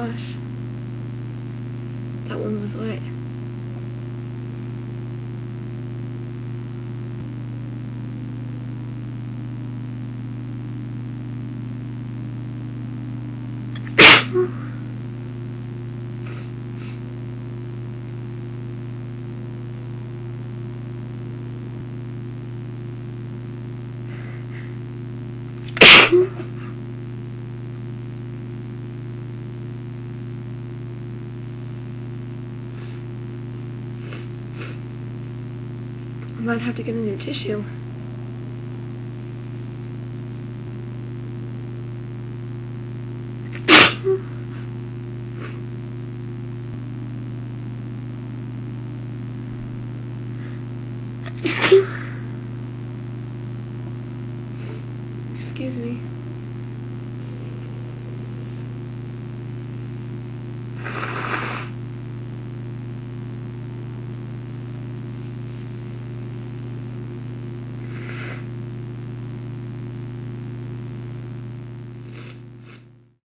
gosh. That one was wet. I might have to get a new tissue. Excuse me.